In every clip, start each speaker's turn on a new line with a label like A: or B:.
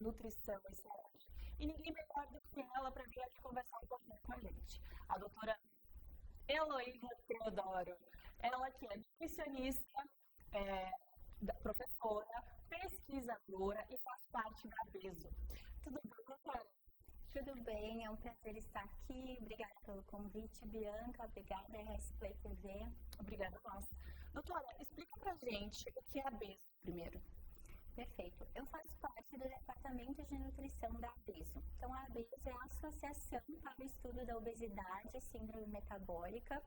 A: nutrição e saúde. E ninguém melhor do que ela para vir aqui conversar um pouquinho com a gente. A doutora Heloísa Teodoro, ela que é nutricionista, professora, pesquisadora e faz parte da BESO. Tudo bem, doutora?
B: Tudo bem, é um prazer estar aqui. Obrigada pelo convite, Bianca. Obrigada, RS Play TV.
A: Obrigada a nós. Doutora, explica pra gente o que é a BESO primeiro.
B: Perfeito. Eu faço parte do Departamento de Nutrição da BESO. Então, a BESO é a Associação para o Estudo da Obesidade e Síndrome Metabólica.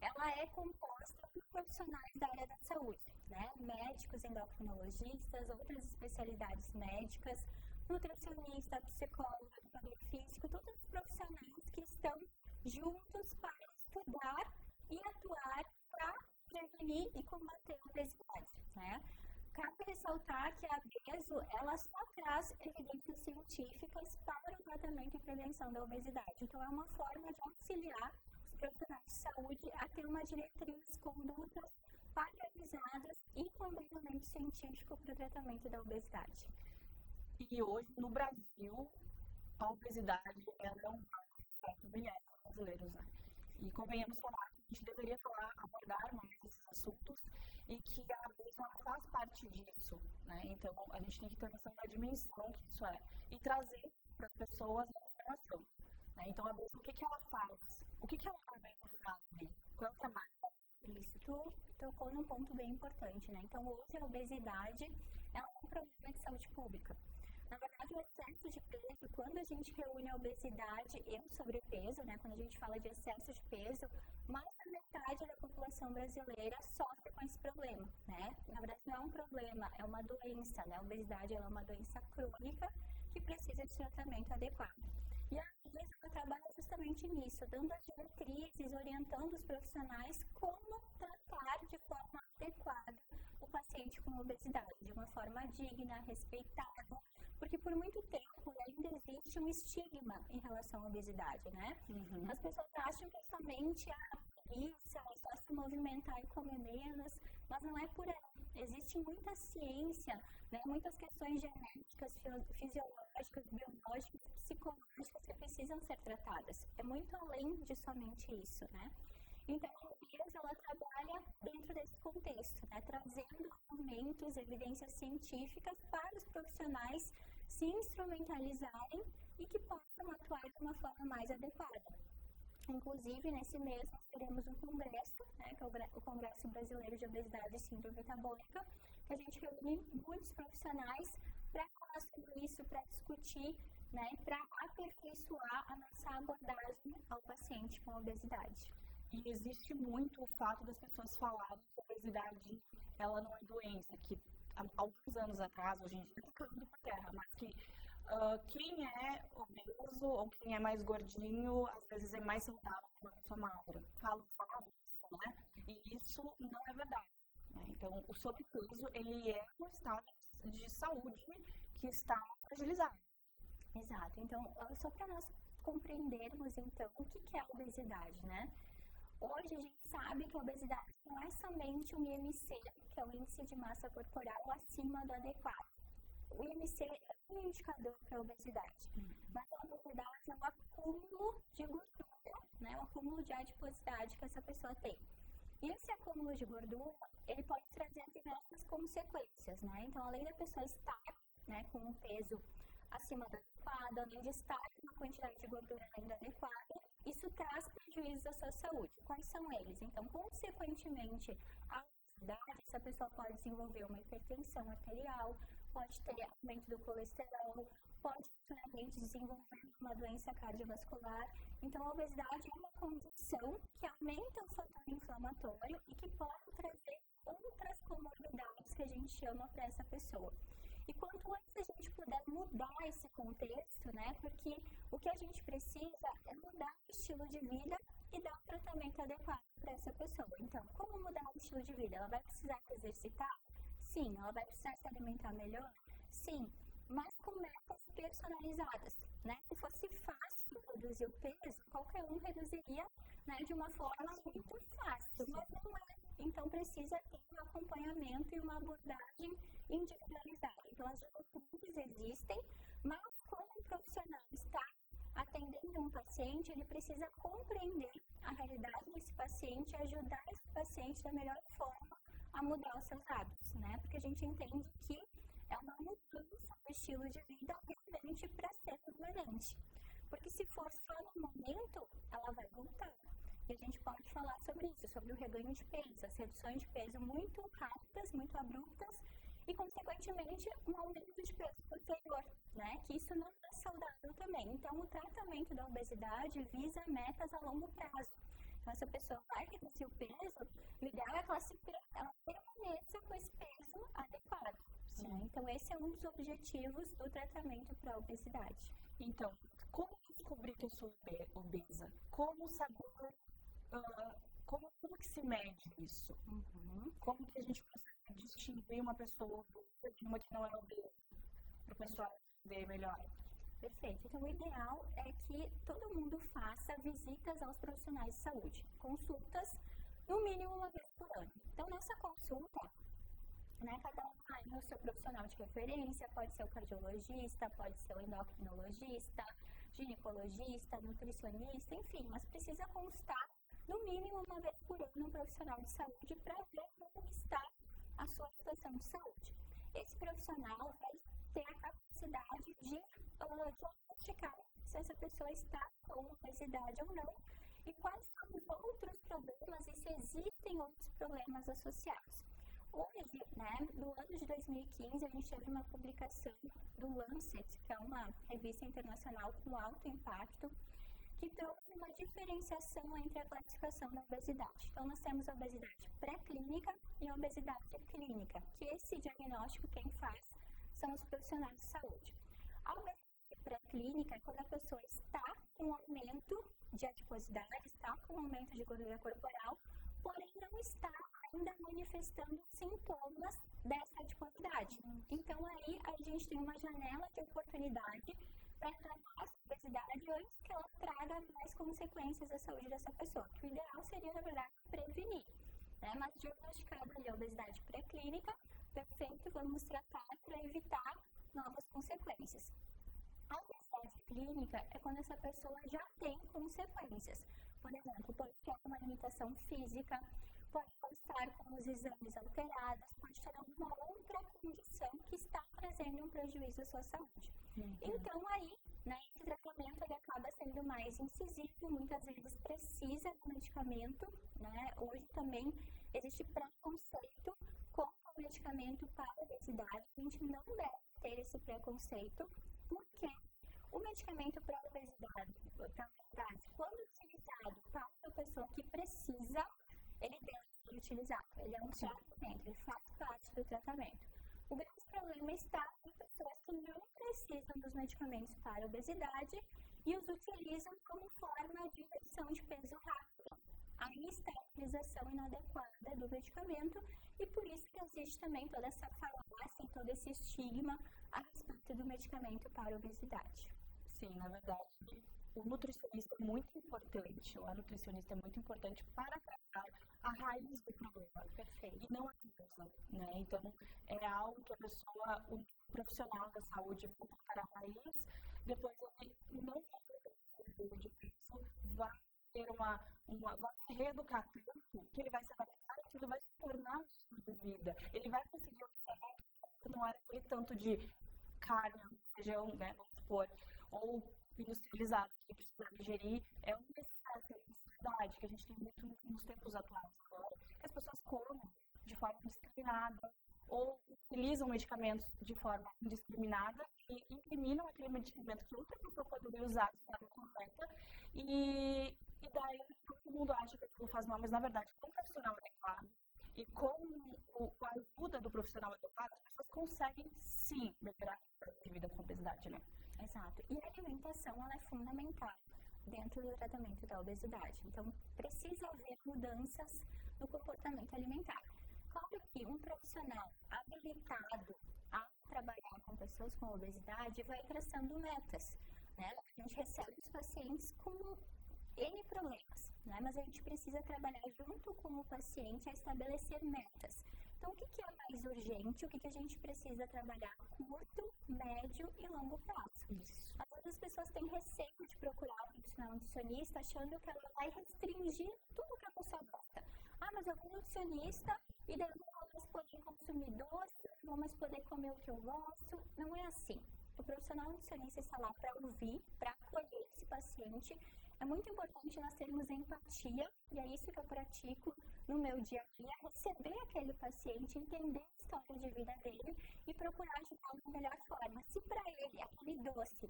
B: Ela é composta por profissionais da área da saúde, né? Médicos, endocrinologistas, outras especialidades médicas, nutricionista, psicólogo, educador físico, todos os profissionais que estão juntos para estudar e atuar para prevenir e combater a obesidade, né? Cabe ressaltar que a BESO, ela só traz evidências científicas para o tratamento e prevenção da obesidade. Então, é uma forma de auxiliar os profissionais de saúde a ter uma diretriz, condutas padronizadas e com embasamento científico para o tratamento da obesidade.
A: E hoje, no Brasil, a obesidade é um afeta milhares de brasileiros, né? E convenhamos falar que a gente deveria abordar mais esses assuntos e que a BESO faz parte disso, né? Então, a gente tem que ter noção da dimensão que isso é e trazer para as pessoas a informação, né? Então, a BESO, o que ela faz? O que ela também faz? Qual é o trabalho?
B: Isso, tu tocou num ponto bem importante, né? Então, hoje a obesidade é um problema de saúde pública. Na verdade, o excesso de peso, quando a gente reúne a obesidade e o sobrepeso, né? Quando a gente fala de excesso de peso, mais da metade da população brasileira sofre com esse problema, né? Na verdade, não é um problema, é uma doença, né? A obesidade é uma doença crônica que precisa de tratamento adequado. E a BESO trabalha justamente nisso, dando as diretrizes, orientando os profissionais como tratar de forma adequada o paciente com obesidade, de uma forma digna, respeitada, porque por muito tempo ainda existe um estigma em relação à obesidade, né?
A: Uhum.
B: As pessoas acham que somente a preguiça, é só se movimentar e comer menos, mas não é por aí. Existe muita ciência, né? Muitas questões genéticas, fisiológicas, biológicas, psicológicas que precisam ser tratadas. É muito além de somente isso, né? Então, a BESO, ela trabalha dentro desse contexto, né? Trazendo argumentos, evidências científicas para os profissionais se instrumentalizarem e que possam atuar de uma forma mais adequada. Inclusive, nesse mês, nós teremos um congresso, né, que é o Congresso Brasileiro de Obesidade e Síndrome Metabólica, que a gente reúne muitos profissionais para falar sobre isso, para discutir, né, para aperfeiçoar a nossa abordagem ao paciente com obesidade.
A: E existe muito o fato das pessoas falarem que a obesidade ela não é doença, que há alguns anos atrás, hoje em dia está caindo por terra, mas que quem é obeso ou quem é mais gordinho, às vezes é mais saudável que uma pessoa magra. Falam isso, né? E isso não é verdade, né? Então, o sobrepeso, ele é um estado de saúde que está fragilizado.
B: Exato. Então, só para nós compreendermos, então, o que é a obesidade, né? Hoje a gente sabe que a obesidade não é somente um IMC, que é o índice de massa corporal acima do adequado. O IMC é um indicador para a obesidade, mas a obesidade é um acúmulo de gordura, né? Um acúmulo de adiposidade que essa pessoa tem. E esse acúmulo de gordura, ele pode trazer diversas consequências, né? Então, além da pessoa estar, né, com um peso acima do adequado, além de estar com uma quantidade de gordura ainda adequada, isso traz prejuízos à sua saúde. Quais são eles? Então, consequentemente, a obesidade, essa pessoa pode desenvolver uma hipertensão arterial, pode ter aumento do colesterol, pode futuramente desenvolver uma doença cardiovascular. Então, a obesidade é uma condição que aumenta o fator inflamatório e que pode trazer outras comorbidades que a gente chama para essa pessoa. E quanto antes a gente puder mudar esse contexto, né? Porque o que a gente precisa é mudar o estilo de vida e dar um tratamento adequado para essa pessoa. Então, como mudar o estilo de vida? Ela vai precisar se exercitar? Sim. Ela vai precisar se alimentar melhor? Sim. Mas com metas personalizadas, né? Se fosse fácil reduzir o peso, qualquer um reduziria, né, de uma forma muito fácil, mas não é. Então, precisa ter um acompanhamento e uma abordagem individualizada. Então, as diretrizes existem, mas como um profissional está atendendo um paciente, ele precisa compreender a realidade desse paciente e ajudar esse paciente da melhor forma a mudar os seus hábitos, né? Porque a gente entende que é uma mudança do estilo de vida realmente para ser permanente. Porque se for só no momento, ela vai voltar. E a gente pode falar sobre isso, sobre o reganho de peso, as reduções de peso muito rápidas, muito abruptas e, consequentemente, um aumento de peso posterior, né? Que isso não é saudável também. Então, o tratamento da obesidade visa metas a longo prazo. Então, se a pessoa vai reduzir o peso, o ideal é que ela permaneça com esse peso adequado. Né? Então, esse é um dos objetivos do tratamento para a obesidade.
A: Então, como descobrir que eu sou obesa? Como saber, como que se mede isso? Como que a gente consegue distinguir uma pessoa obesa de uma que não é obesa? Para o pessoal entender melhor.
B: Perfeito. Então, o ideal é que todo mundo faça visitas aos profissionais de saúde. Consultas, no mínimo uma vez por ano. Então, nessa consulta, né, cada um vai no seu profissional de referência, pode ser o cardiologista, pode ser o endocrinologista, ginecologista, nutricionista, enfim, mas precisa constar no mínimo uma vez por ano um profissional de saúde para ver como está a sua situação de saúde. Esse profissional vai ter a capacidade de diagnosticar se essa pessoa está com obesidade ou não e quais são os outros problemas e se existem outros problemas associados. Hoje, né, no ano de 2015, a gente teve uma publicação do Lancet, que é uma revista internacional com alto impacto, que trouxe uma diferenciação entre a classificação da obesidade. Então, nós temos a obesidade pré-clínica e a obesidade clínica, que esse diagnóstico quem faz são os profissionais de saúde. A obesidade pré-clínica é quando a pessoa está com um aumento de adiposidade, está com um aumento de gordura corporal, porém não está ainda manifestando sintomas dessa adiposidade. Então, aí a gente tem uma janela de oportunidade para tratar a obesidade antes que ela traga mais consequências à saúde dessa pessoa. O ideal seria, na verdade, prevenir, né? Mas diagnosticada ali a obesidade pré-clínica, perfeito, vamos tratar para evitar novas consequências. A obesidade clínica é quando essa pessoa já tem consequências. Por exemplo, pode ter uma limitação física, pode estar com os exames alterados, pode ter alguma outra condição que está trazendo um prejuízo à sua saúde. Então, aí, né, esse tratamento ele acaba sendo mais incisivo, muitas vezes precisa de medicamento, né? Hoje também existe preconceito com o medicamento para a obesidade. A gente não deve ter esse preconceito, porque o medicamento para a obesidade, quando utilizado para uma pessoa que precisa, ele deve ser utilizado. Ele é um tratamento, ele faz parte do tratamento. O grande problema está em pessoas que não precisam dos medicamentos para a obesidade e os utilizam como forma de redução de peso rápido. Aí está a utilização inadequada do medicamento e por isso que existe também toda essa falácia, todo esse estigma a respeito do medicamento para a obesidade.
A: Sim, na verdade, o nutricionista é muito importante, a nutricionista é muito importante para tratar a raiz do problema.
B: Perfeito.
A: E não a causa, né? Então, é algo que a pessoa, o profissional da saúde vai tratar a raiz, depois ele não vai de peso, vai ter vai reeducar tanto que ele vai se adaptar e ele vai se tornar um estilo de vida. Ele vai conseguir observar que não era aquele tanto de carne, feijão, né, vamos supor, ou industrializados que precisam digerir, é uma necessidade que a gente tem muito nos tempos atuais agora, que as pessoas comem de forma indiscriminada ou utilizam medicamentos de forma indiscriminada e incriminam aquele medicamento que outra pessoa poderia usar de forma correta e daí todo mundo acha que aquilo faz mal, mas na verdade com o profissional adequado e com a ajuda do profissional adequado, as pessoas conseguem sim melhorar a vida com obesidade, né?
B: Exato. E a alimentação ela é fundamental dentro do tratamento da obesidade. Então, precisa haver mudanças no comportamento alimentar. Claro que um profissional habilitado a trabalhar com pessoas com obesidade vai traçando metas, né? A gente recebe os pacientes com N problemas, né? Mas a gente precisa trabalhar junto com o paciente a estabelecer metas. Então, o que é mais urgente? O que a gente precisa trabalhar a curto, médio e longo prazo?
A: Isso.
B: Às vezes as pessoas têm receio de procurar um profissional nutricionista achando que ela vai restringir tudo que a pessoa gosta. Ah, mas eu vou nutricionista e daí eu não vou mais poder consumir doce, não vou mais poder comer o que eu gosto. Não é assim. O profissional nutricionista está lá para ouvir, para acolher esse paciente. É muito importante nós termos empatia, e é isso que eu pratico no meu dia a dia, receber aquele paciente, entender a história de vida dele e procurar ajudar da melhor forma. Se para ele aquele doce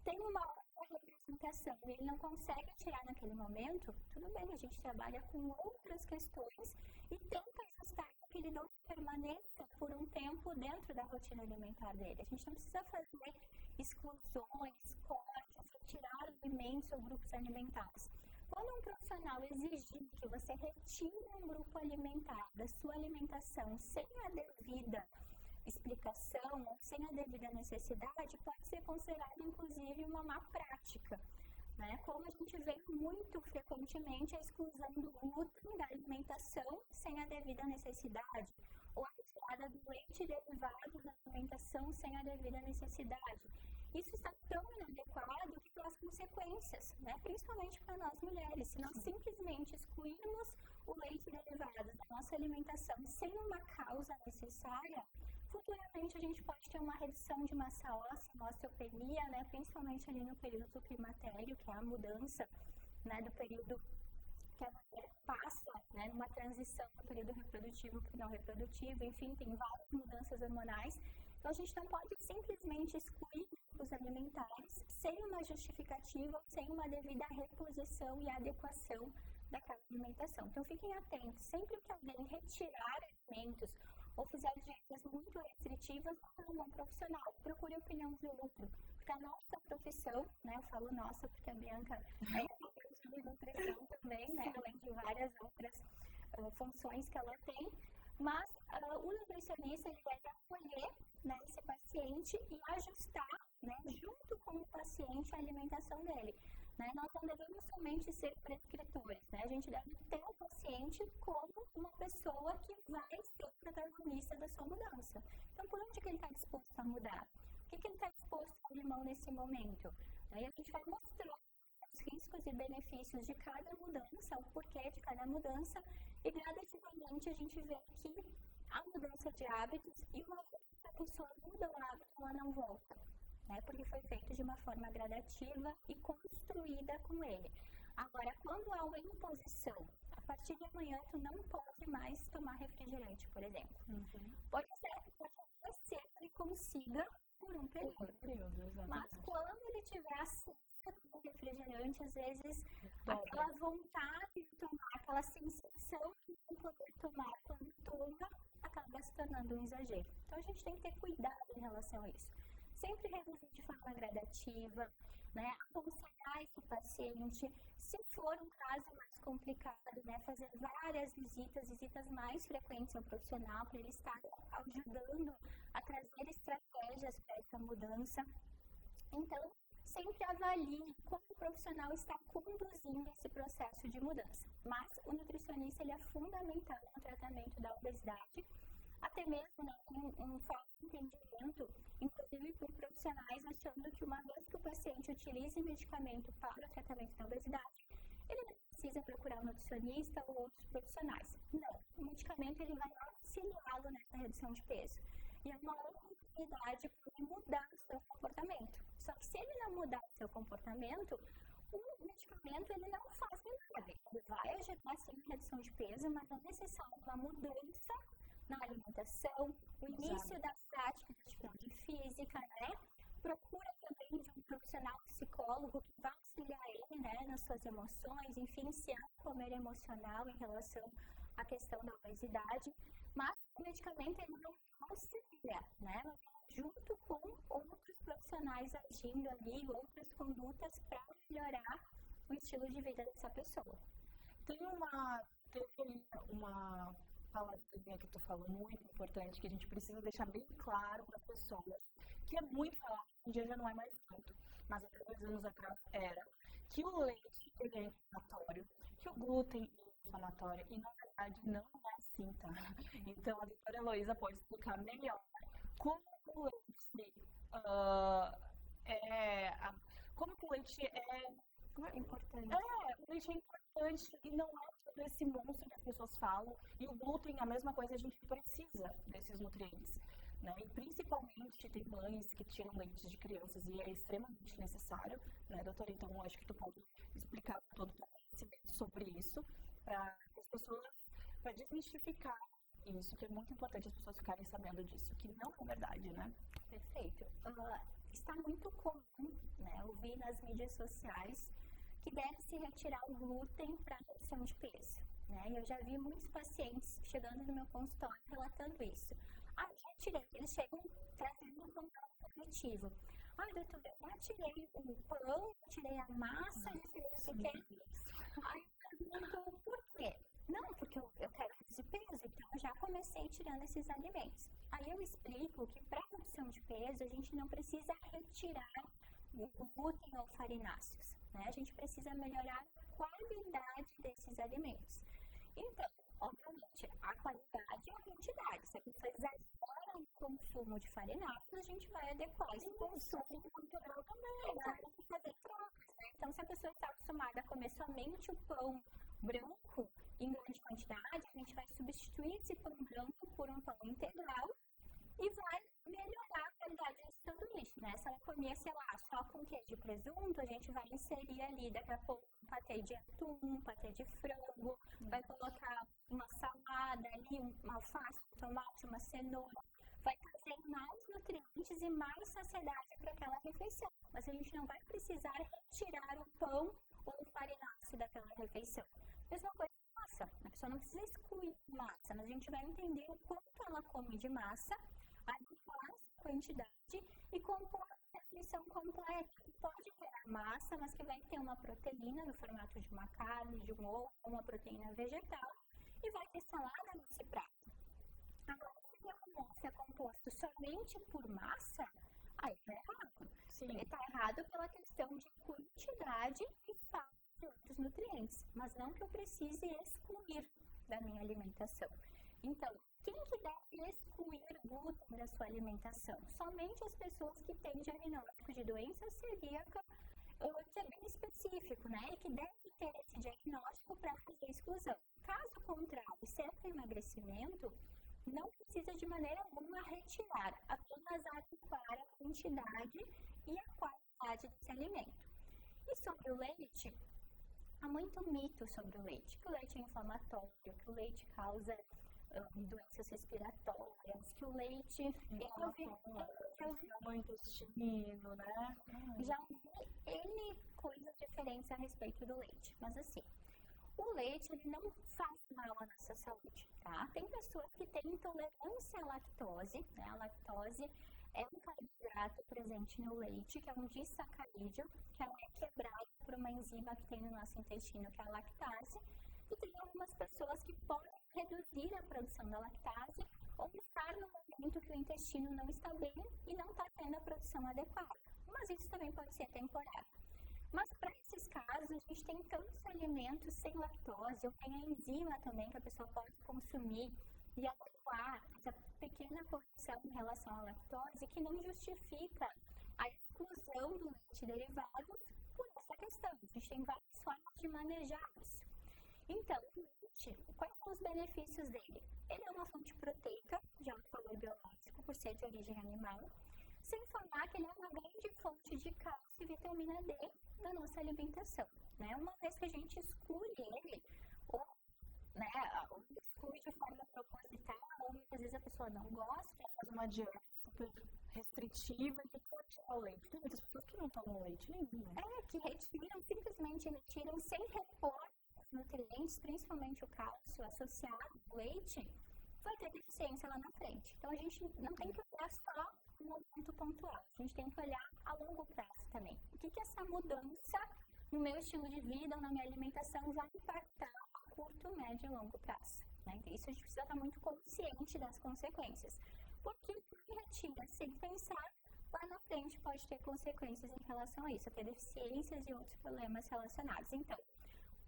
B: tem uma outra representação e ele não consegue tirar naquele momento, tudo bem, a gente trabalha com outras questões e tenta ajustar aquele doce permaneça por um tempo dentro da rotina alimentar dele. A gente não precisa fazer exclusões, cortes, retirar alimentos ou grupos alimentares. Quando um profissional exigir que você retire um grupo alimentar da sua alimentação sem a devida explicação ou sem a devida necessidade, pode ser considerado inclusive uma má prática. Né? Como a gente vê muito frequentemente a exclusão do glúten da alimentação sem a devida necessidade, ou a retirada do leite derivado da alimentação sem a devida necessidade. Isso está tão inadequado que traz consequências, né? Principalmente para nós mulheres. Se nós simplesmente excluirmos o leite derivado da nossa alimentação sem uma causa necessária, futuramente a gente pode ter uma redução de massa óssea, uma osteopenia, né? Principalmente ali no período do climatério, que é a mudança, né, do período que a mulher passa, né, numa transição do período reprodutivo para o não reprodutivo, enfim, tem várias mudanças hormonais. Então, a gente não pode simplesmente excluir os alimentares sem uma justificativa, sem uma devida reposição e adequação daquela alimentação. Então, fiquem atentos, sempre que alguém retirar alimentos ou fizer dietas muito restritivas, não é um bom profissional, procure a opinião de outro. Porque a nossa profissão, né, eu falo nossa porque a Bianca é de nutrição também, né, além de várias outras funções que ela tem, mas o nutricionista ele deve acolher, né, esse paciente e ajustar, né, junto com o paciente a alimentação dele. Né? Nós não devemos somente ser prescritores, né? A gente deve ter o paciente como uma pessoa que vai ser protagonista da sua mudança. Então, por onde que ele está disposto a mudar? O que ele está disposto a abrir mão nesse momento? Aí a gente vai mostrar os riscos e benefícios de cada mudança, o porquê de cada mudança, e gradativamente a gente vê que a mudança de hábitos, e uma vez que a pessoa muda o hábito, ela não volta. Né, porque foi feito de uma forma gradativa e construída com ele. Agora, quando há uma imposição, a partir de amanhã tu não pode mais tomar refrigerante, por exemplo. Pode ser que ele consiga por um período. Mas quando ele tiver acesso ao refrigerante, às vezes aquela vontade de tomar, aquela sensação de não poder tomar quando toma, acaba se tornando um exagero. Então a gente tem que ter cuidado em relação a isso. Sempre reduzir de forma gradativa, né? Aconselhar esse paciente, se for um caso mais complicado, né? Fazer várias visitas mais frequentes ao profissional, para ele estar ajudando a trazer estratégias para essa mudança. Então, sempre avalie como o profissional está conduzindo esse processo de mudança. Mas o nutricionista ele é fundamental no tratamento da obesidade, até mesmo, né, um falso entendimento, inclusive por profissionais, achando que uma vez que o paciente utilize medicamento para o tratamento da obesidade, ele não precisa procurar um nutricionista ou outros profissionais. Não, o medicamento ele vai auxiliá-lo nessa redução de peso. E é uma oportunidade para ele mudar o seu comportamento. Só que se ele não mudar o seu comportamento, o medicamento ele não faz milagre. Ele vai ajudar sim na redução de peso, mas é necessário uma mudança na alimentação, o início da prática de atividade física, né? Procura também de um profissional psicólogo que vai auxiliar ele, né, nas suas emoções, enfim, se há um comer emocional em relação à questão da obesidade, mas o medicamento ele não auxilia, né? Junto com outros profissionais agindo ali, outras condutas para melhorar o estilo de vida dessa pessoa.
A: Tem uma palavrinha que tu falou muito importante, que a gente precisa deixar bem claro para as pessoas, que é muito falado, hoje em dia já não é mais tanto, mas até 2 anos atrás era, que o leite ele é inflamatório, que o glúten inflamatória, e na verdade não é assim, tá? Então a doutora Heloísa pode explicar melhor como o leite como que o leite é
B: importante.
A: O leite é importante e não é todo esse monstro que as pessoas falam. E o glúten, a mesma coisa, a gente precisa desses nutrientes, né? E principalmente tem mães que tiram leite de crianças e é extremamente necessário, né, doutora? Então, acho que tu pode explicar com todo o teu conhecimento sobre isso para as pessoas, para desmistificar isso, que é muito importante as pessoas ficarem sabendo disso, que não é verdade, né?
B: Perfeito. Está muito comum, né, ouvir nas mídias sociais que deve-se retirar o glúten para redução de peso, né? Eu já vi muitos pacientes chegando no meu consultório relatando isso. Já tirei. Eles chegam trazendo um contato cognitivo. Doutora, eu já tirei o pão, já tirei a massa, já tirei isso aqui. Eu pergunto, por quê? Não, porque eu quero reduzir peso, então eu já comecei tirando esses alimentos. Aí eu explico que para redução de peso, a gente não precisa retirar o glúten ou farináceos, né? A gente precisa melhorar a qualidade desses alimentos. Então, obviamente, a qualidade é a quantidade. Se a pessoa exagera no consumo de farináceos, a gente vai adequar esse consumo integral também, né? Tem que fazer trocas, né? Então, se a pessoa está acostumada a comer somente o pão branco em grande quantidade, a gente vai substituir esse pão branco por um pão integral e vai melhorar a qualidade desse sanduíche, né? Se ela comia, sei lá, só com queijo e presunto, a gente vai inserir ali daqui a pouco um patê de atum, um patê de frango, vai colocar uma salada ali, uma alface, um tomate, uma cenoura, vai trazer mais nutrientes e mais saciedade para aquela refeição. Mas a gente não vai precisar retirar o pão ou o farináceo daquela refeição. Mesma coisa com massa, a pessoa não precisa excluir massa, mas a gente vai entender o quanto ela come de massa, adequar a quantidade e compor a refeição completa, que pode ter a massa, mas que vai ter uma proteína no formato de uma carne, de um ovo, uma proteína vegetal, e vai ter salada nesse prato. Agora, se o almoço é composto somente por massa, aí tá errado.
A: Sim.
B: Ele tá errado pela questão de quantidade e falta de outros nutrientes, mas não que eu precise excluir da minha alimentação. Então, quem que deve excluir glúten da sua alimentação? Somente as pessoas que têm diagnóstico de doença celíaca, que é bem específico, né? E que devem ter esse diagnóstico para fazer exclusão. Caso contrário, se é para emagrecimento, não precisa de maneira alguma retirar, apenas adequar a quantidade e a qualidade desse alimento. E sobre o leite, há muito mito sobre o leite, que o leite é inflamatório, que o leite causa doenças respiratórias, que o leite
A: o intestino, né?
B: Já ouvi N coisas diferentes a respeito do leite, mas assim, o leite ele não faz mal à nossa saúde, tá? Tem pessoas que têm intolerância à lactose, né? A lactose é um carboidrato presente no leite, que é um disacarídeo, que é quebrado por uma enzima que tem no nosso intestino, que é a lactase, e tem algumas pessoas que podem reduzir a produção da lactase ou estar no momento que o intestino não está bem e não está tendo a produção adequada. Mas isso também pode ser temporário. Mas para esses casos, a gente tem tantos alimentos sem lactose, ou tem a enzima também que a pessoa pode consumir e adequar essa pequena correção em relação à lactose que não justifica a exclusão do leite derivado por essa questão. A gente tem várias formas de manejar isso. Então, o leite, quais são os benefícios dele? Ele é uma fonte proteica, de alto valor biológico, por ser de origem animal, sem falar que ele é uma grande fonte de cálcio e vitamina D na nossa alimentação, né? Uma vez que a gente exclui ele, ou exclui de forma proposital, ou muitas vezes a pessoa não gosta,
A: faz uma dieta super restritiva e que pode tirar o leite. Tem muitas pessoas que não tomam leite nenhum, né?
B: Que simplesmente retiram sem repor nutrientes, principalmente o cálcio associado ao leite, vai ter deficiência lá na frente. Então a gente não tem que olhar só no momento pontual, a gente tem que olhar a longo prazo também. O que essa mudança no meu estilo de vida ou na minha alimentação vai impactar a curto, médio e longo prazo, né? Então isso a gente precisa estar muito consciente das consequências. Porque o que retira sem pensar, lá na frente pode ter consequências em relação a isso, ter deficiências e outros problemas relacionados. Então,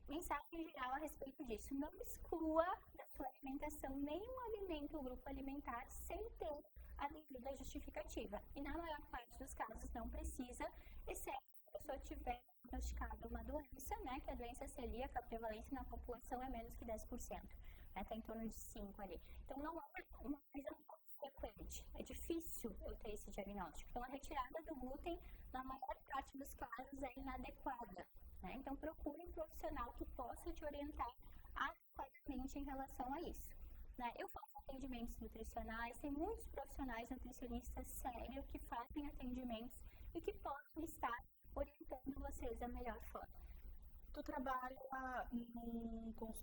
B: mensagem geral a respeito disso. Não exclua da sua alimentação nenhum alimento ou grupo alimentar sem ter a devida justificativa. E na maior parte dos casos não precisa, exceto se a pessoa tiver diagnosticada uma doença, né, que a doença celíaca, a prevalência na população é menos que 10%, né, está em torno de 5% ali. Então não é uma coisa frequente, é difícil eu ter esse diagnóstico. Então a retirada do glúten, na maior parte dos casos, é inadequada, né? Então procure um profissional que possa te orientar adequadamente em relação a isso, né? Eu faço atendimentos nutricionais, tem muitos profissionais nutricionistas sérios que fazem atendimentos e que podem estar orientando vocês da melhor forma.
A: Tu trabalha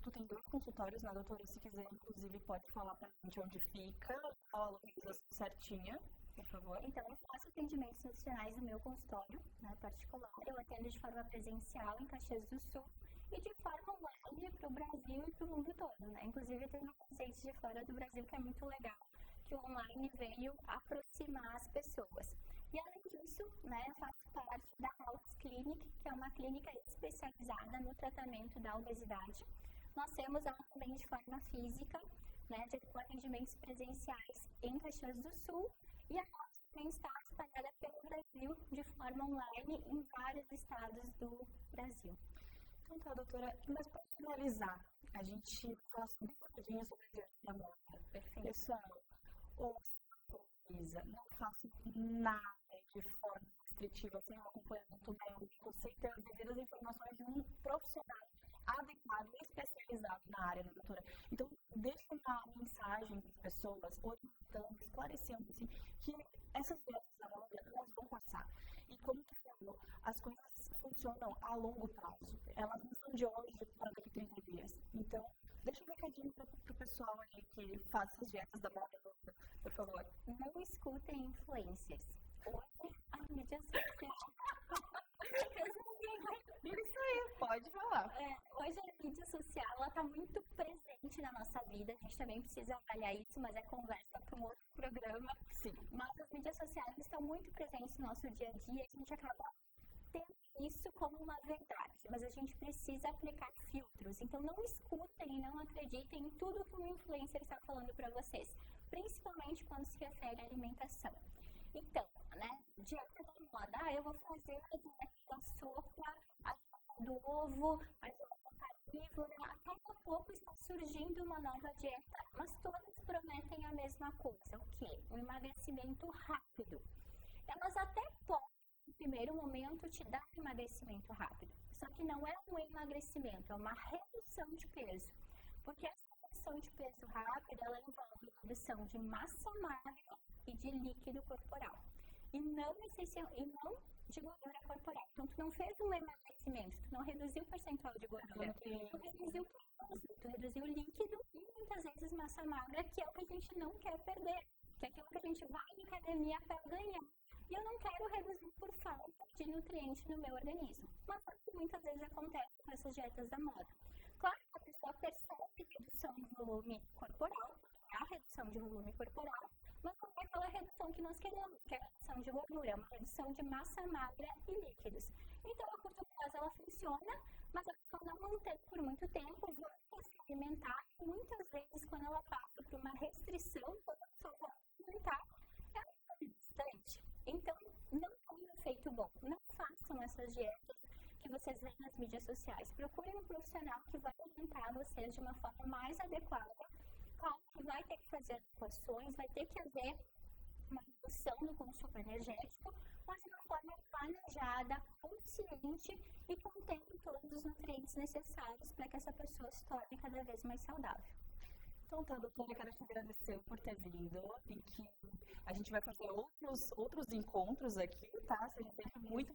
A: tu tem 2 consultórios, né, doutora? Se quiser, inclusive, pode falar pra gente onde fica, a localização certinha, por favor.
B: Então, eu faço atendimentos nutricionais no meu consultório, né, particular. Eu atendo de forma presencial em Caxias do Sul e de forma online para o Brasil e para o mundo todo, né? Inclusive, tem pacientes de fora do Brasil que é muito legal, que o online veio aproximar as pessoas. E além disso, né, eu faço parte da Alps Clinic, que é uma clínica especializada no tratamento da obesidade. Nós temos ela também de forma física, né, com atendimentos presenciais em Caxias do Sul, e a Alps também está espalhada pelo Brasil de forma online em vários estados do Brasil.
A: Então tá, doutora, mas para finalizar, a gente vai falar bem rapidinho sobre a dieta da moda.
B: Perfeito.
A: Pessoal, não faço nada de forma restritiva, sem um acompanhamento médico, sem ter as devidas informações de um profissional adequado e especializado na área, né, doutora? Então, deixa uma mensagem para as pessoas, orientando, esclarecendo, assim, que essas dietas da moda, elas vão passar. E como tu falou, as coisas funcionam a longo prazo. Elas não são de hoje para daqui a 30 dias. Então, deixa um recadinho para o pessoal aí que faz essas dietas da moda, por favor.
B: Não escutem influencers. Hoje a mídia social.
A: Isso aí, pode falar.
B: Hoje a mídia social está muito presente na nossa vida. A gente também precisa avaliar isso, mas é conversa para um outro programa.
A: Sim.
B: Mas as mídias sociais estão muito presentes no nosso dia a dia e a gente acaba tendo isso como uma verdade. Mas a gente precisa aplicar filtros. Então não escutem e não acreditem em tudo que um influencer está falando para vocês, principalmente quando se refere à alimentação. Então, né, dieta da moda, eu vou fazer a dieta da sopa, a dieta do ovo, a dieta carnívora. Daqui a pouco está surgindo uma nova dieta, mas todas prometem a mesma coisa. O quê? Um emagrecimento rápido. Elas até podem, no primeiro momento, te dar um emagrecimento rápido. Só que não é um emagrecimento, é uma redução de peso. Porque essa redução de peso rápida, ela envolve redução de massa magra e de líquido corporal. E não de gordura corporal. Então, tu não fez um emagrecimento, tu não reduziu o percentual de gordura, tu reduziu peso, tu reduziu líquido e muitas vezes massa magra, que é o que a gente não quer perder, que é aquilo que a gente vai na academia para ganhar. E eu não quero reduzir por falta de nutrientes no meu organismo. Mas é o que muitas vezes acontece com essas dietas da moda. Claro que a pessoa percebe redução de volume corporal, a redução de volume corporal, mas não é aquela redução que nós queremos, que é a redução de gordura, é uma redução de massa magra e líquidos. Então, a curto prazo ela funciona, mas a pessoa não mantém por muito tempo, vai se alimentar, e muitas vezes quando ela passa por uma restrição, quando a pessoa vai se alimentar, ela fica distante. Então, não tem um efeito bom. Não façam essas dietas que vocês veem nas mídias sociais. Procurem um profissional que vai orientar vocês de uma forma mais adequada. Claro que vai ter que fazer adequações, vai ter que haver uma redução no consumo energético, mas de uma forma planejada, consciente e contendo todos os nutrientes necessários para que essa pessoa se torne cada vez mais saudável.
A: Então tá, doutora, eu quero te agradecer por ter vindo e que a gente vai fazer outros encontros aqui, tá? Seja sempre muito